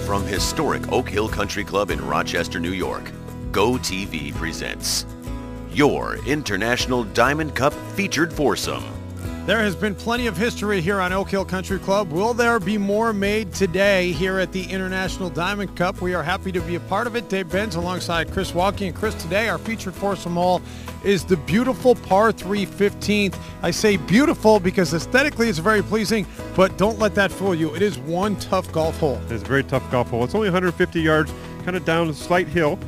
From historic Oak Hill Country Club in Rochester, New York, Go TV presents your International Diamond Cup featured foursome. There has been plenty of history here on Oak Hill Country Club. Will there be more made today here at the International Diamond Cup? We are happy to be a part of it. Dave Benz alongside Chris Walkie. And Chris, today our featured foursome hole is the beautiful par 3 15th. I say beautiful because aesthetically it's very pleasing, but don't let that fool you. It is one tough golf hole. It's a very tough golf hole. It's only 150 yards, kind of down a slight hill.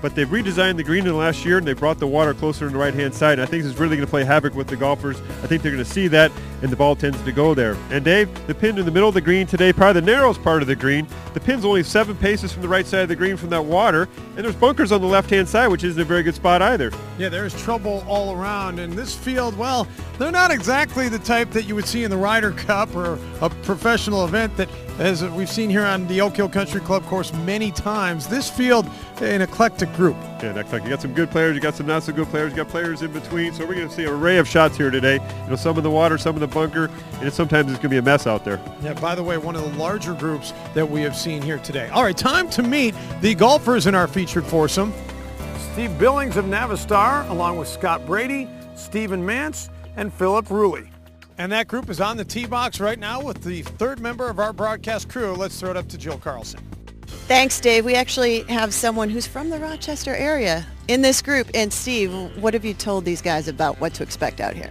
But they've redesigned the green in the last year, and they brought the water closer to the right-hand side. And I think this is really going to play havoc with the golfers. I think they're going to see that, and the ball tends to go there. And Dave, the pin in the middle of the green today, probably the narrowest part of the green. The pin's only 7 paces from the right side of the green from that water, and there's bunkers on the left-hand side, which isn't a very good spot either. Yeah, there's trouble all around. And this field, well, they're not exactly the type that you would see in the Ryder Cup or a professional event that, as we've seen here on the Oak Hill Country Club course many times. This field, an eclectic group. Yeah, you got some good players, you got some not so good players, you got players in between. So we're going to see an array of shots here today. You know, some in the water, some in the bunker, and sometimes it's going to be a mess out there. Yeah, by the way, one of the larger groups that we have seen here today. All right, time to meet the golfers in our featured foursome. Steve Billings of Navistar, along with Scott Brady, Stephen Mance, and Philip Rulli. And that group is on the tee box right now with the third member of our broadcast crew. Let's throw it up to Jill Carlson. Thanks, Dave. We actually have someone who's from the Rochester area in this group. And Steve, what have you told these guys about what to expect out here?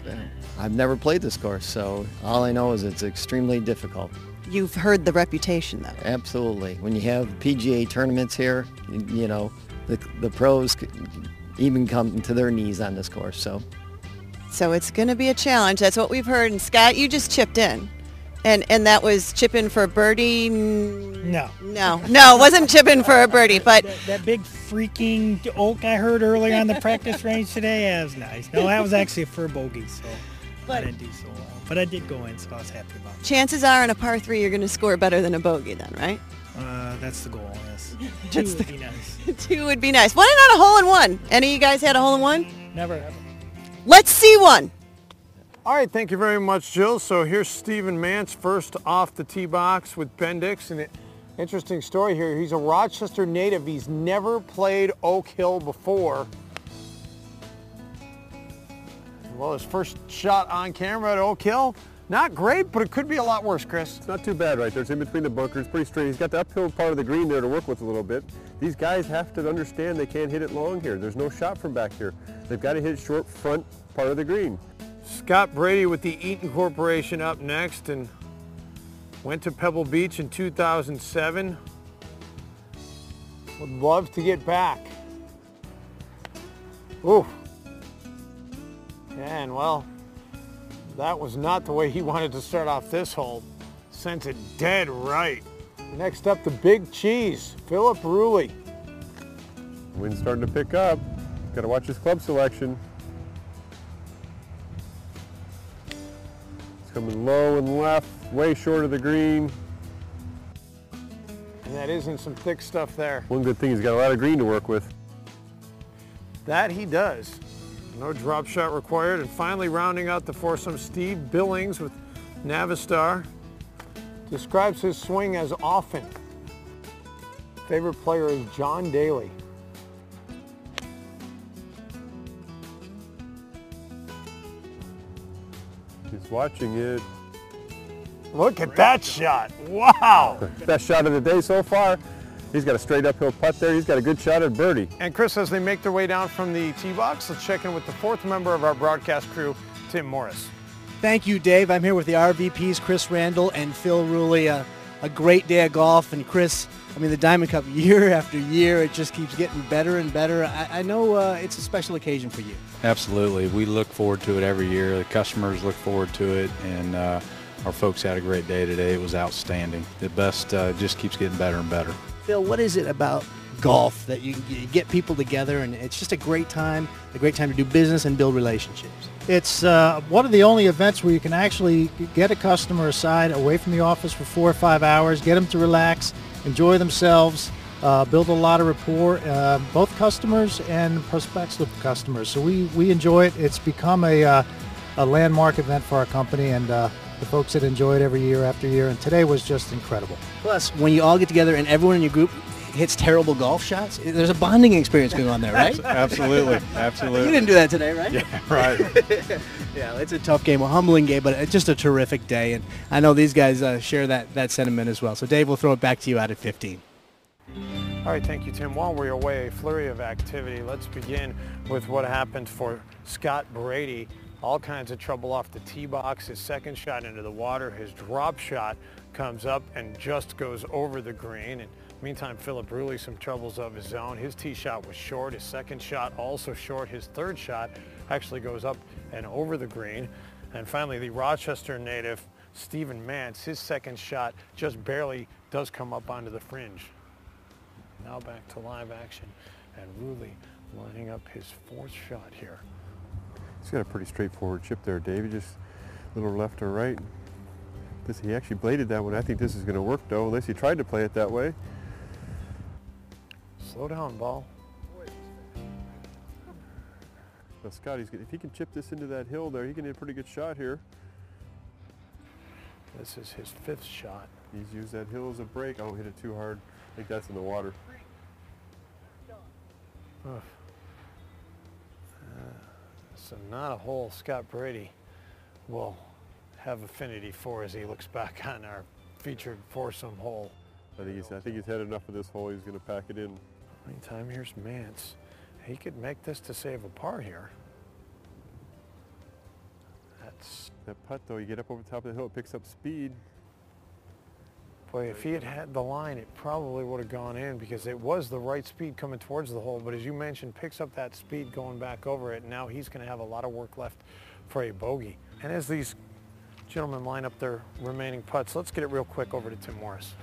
I've never played this course, so all I know is it's extremely difficult. You've heard the reputation, though. Absolutely. When you have PGA tournaments here, you know, the pros even come to their knees on this course. So it's going to be a challenge. That's what we've heard. And Scott, you just chipped in. And that was chipping for a birdie? No, it wasn't chipping for a birdie. But that big freaking oak I heard earlier on the practice range today, that was nice. No, that was actually for a bogey, so I didn't do so well. But I did go in, so I was happy about it. Chances are on a par 3 you're going to score better than a bogey then, right? That's the goal, yes. 2 would be nice. 2 would be nice. Why not a hole-in-one? Any of you guys had a hole-in-one? Never ever. Let's see one. All right, thank you very much, Jill. So here's Stephen Mance first off the tee box with Bendix. And interesting story here. He's a Rochester native. He's never played Oak Hill before. Well, his first shot on camera at Oak Hill, not great, but it could be a lot worse, Chris. It's not too bad right there. It's in between the bunkers, pretty straight. He's got the uphill part of the green there to work with a little bit. These guys have to understand they can't hit it long here. There's no shot from back here. They've got to hit short front part of the green. Scott Brady with the Eaton Corporation up next, and went to Pebble Beach in 2007. Would love to get back. Ooh. And well, that was not the way he wanted to start off this hole. Sent it dead right. Next up, the big cheese, Philip Rulli. Wind's starting to pick up. Got to watch his club selection. It's coming low and left, way short of the green. And that isn't some thick stuff there. One good thing, he's got a lot of green to work with. That he does. No drop shot required. And finally rounding out the foursome, Steve Billings with Navistar. Describes his swing as often. Favorite player is John Daly. He's watching it. Look at that shot. Wow. Best shot of the day so far. He's got a straight uphill putt there. He's got a good shot at birdie. And Chris, as they make their way down from the tee box, let's check in with the fourth member of our broadcast crew, Tim Morris. Thank you, Dave. I'm here with the RVPs, Chris Randall and Phil Rulli. A great day of golf. And Chris, I mean, the Diamond Cup year after year, it just keeps getting better and better. I know it's a special occasion for you. Absolutely. We look forward to it every year. The customers look forward to it. And our folks had a great day today. It was outstanding. The best just keeps getting better and better. Phil, what is it about golf that you get people together and it's just a great time to do business and build relationships? It's one of the only events where you can actually get a customer aside away from the office for 4 or 5 hours, get them to relax, enjoy themselves, build a lot of rapport, both customers and prospective customers. So we enjoy it. It's become a landmark event for our company, and the folks that enjoy it every year after year, and today was just incredible. Plus, when you all get together and everyone in your group hits terrible golf shots, there's a bonding experience going on there, right? Absolutely, absolutely. You didn't do that today, right? Yeah, right. Yeah, it's a tough game, a humbling game, but it's just a terrific day, and I know these guys share that sentiment as well. So, Dave, we'll throw it back to you out at 15. All right, thank you, Tim. While we're away, a flurry of activity. Let's begin with what happened for Scott Brady. All kinds of trouble off the tee box. His second shot into the water. His drop shot comes up and just goes over the green. And meantime, Philip Rulli, some troubles of his own. His tee shot was short. His second shot also short. His third shot actually goes up and over the green. And finally, the Rochester native, Stephen Mance, his second shot just barely does come up onto the fringe. Now back to live action, and Rulli lining up his fourth shot here. He's got a pretty straightforward chip there, Dave. Just a little left or right. He actually bladed that one. I think this is going to work, though, unless he tried to play it that way. Slow down, ball. Now, Scott, if he can chip this into that hill there, he can hit a pretty good shot here. This is his fifth shot. He's used that hill as a break. I don't hit it too hard. I think that's in the water. So not a hole Scott Brady will have affinity for as he looks back on our featured foursome hole. I think he's had enough of this hole. He's going to pack it in. Meantime, here's Mance. He could make this to save a par here. That's that putt, though. You get up over the top of the hill, it picks up speed. Boy, if he had had the line, it probably would have gone in because it was the right speed coming towards the hole. But as you mentioned, picks up that speed going back over it. And now he's going to have a lot of work left for a bogey. And as these gentlemen line up their remaining putts, let's get it real quick over to Tim Morris.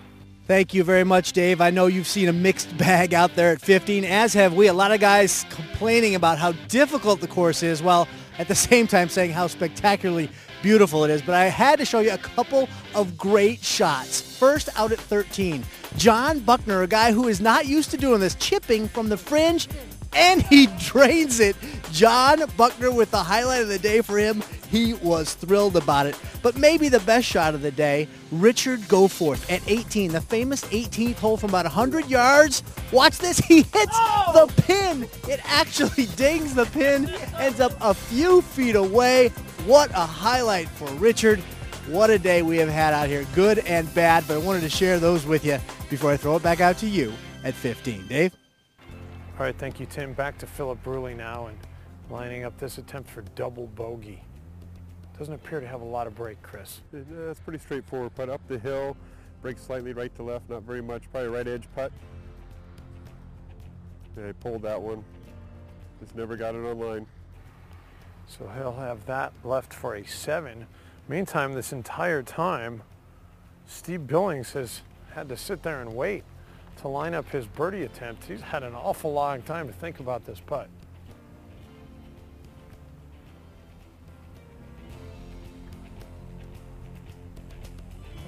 Thank you very much, Dave. I know you've seen a mixed bag out there at 15, as have we. A lot of guys complaining about how difficult the course is, while at the same time saying how spectacularly beautiful it is. But I had to show you a couple of great shots. First, out at 13, John Buckner, a guy who is not used to doing this, chipping from the fringe, and he drains it. John Buckner with the highlight of the day for him. He was thrilled about it. But maybe the best shot of the day, Richard Goforth at 18, the famous 18th hole from about 100 yards. Watch this. He hits the pin. It actually dings the pin, ends up a few feet away. What a highlight for Richard. What a day we have had out here, good and bad, but I wanted to share those with you before I throw it back out to you at 15. Dave? All right, thank you, Tim. Back to Philip Rulli now and lining up this attempt for double bogey. Doesn't appear to have a lot of break, Chris. That's pretty straightforward putt up the hill, break slightly right to left, not very much, probably right edge putt. Yeah, I pulled that one. Just never got it on line. So he'll have that left for a 7. Meantime, this entire time, Steve Billings has had to sit there and wait to line up his birdie attempt. He's had an awful long time to think about this putt.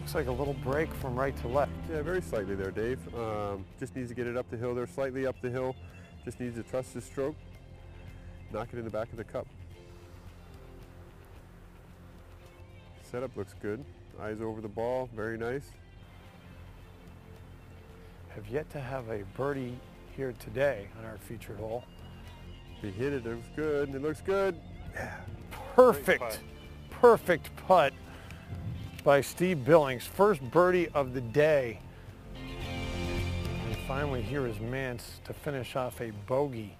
Looks like a little break from right to left. Yeah, very slightly there, Dave. Just needs to get it up the hill there, slightly up the hill. Just needs to trust his stroke, knock it in the back of the cup. Setup looks good. Eyes over the ball, very nice. Have yet to have a birdie here today on our featured hole. He hit it, it looks good, it looks good. Perfect putt by Steve Billings. First birdie of the day. And finally here is Mance to finish off a bogey.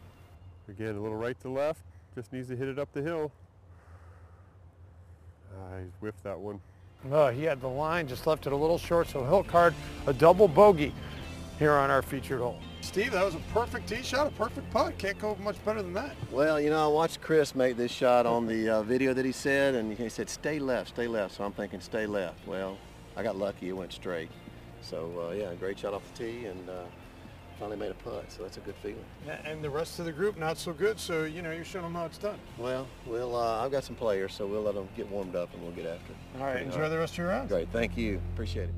Again, a little right to left, just needs to hit it up the hill. He whiffed that one. He had the line, just left it a little short, so he'll card a double bogey here on our featured hole. Steve, that was a perfect tee shot, a perfect putt. Can't go much better than that. Well, you know, I watched Chris make this shot on the video that he said, and he said, stay left. So I'm thinking, stay left. Well, I got lucky. It went straight. So, yeah, great shot off the tee, and finally made a putt, so that's a good feeling. And the rest of the group, not so good, so, you know, you're showing them how it's done. Well, I've got some players, so we'll let them get warmed up, and we'll get after it. All right, enjoy the rest of your round. Great. Thank you. Appreciate it.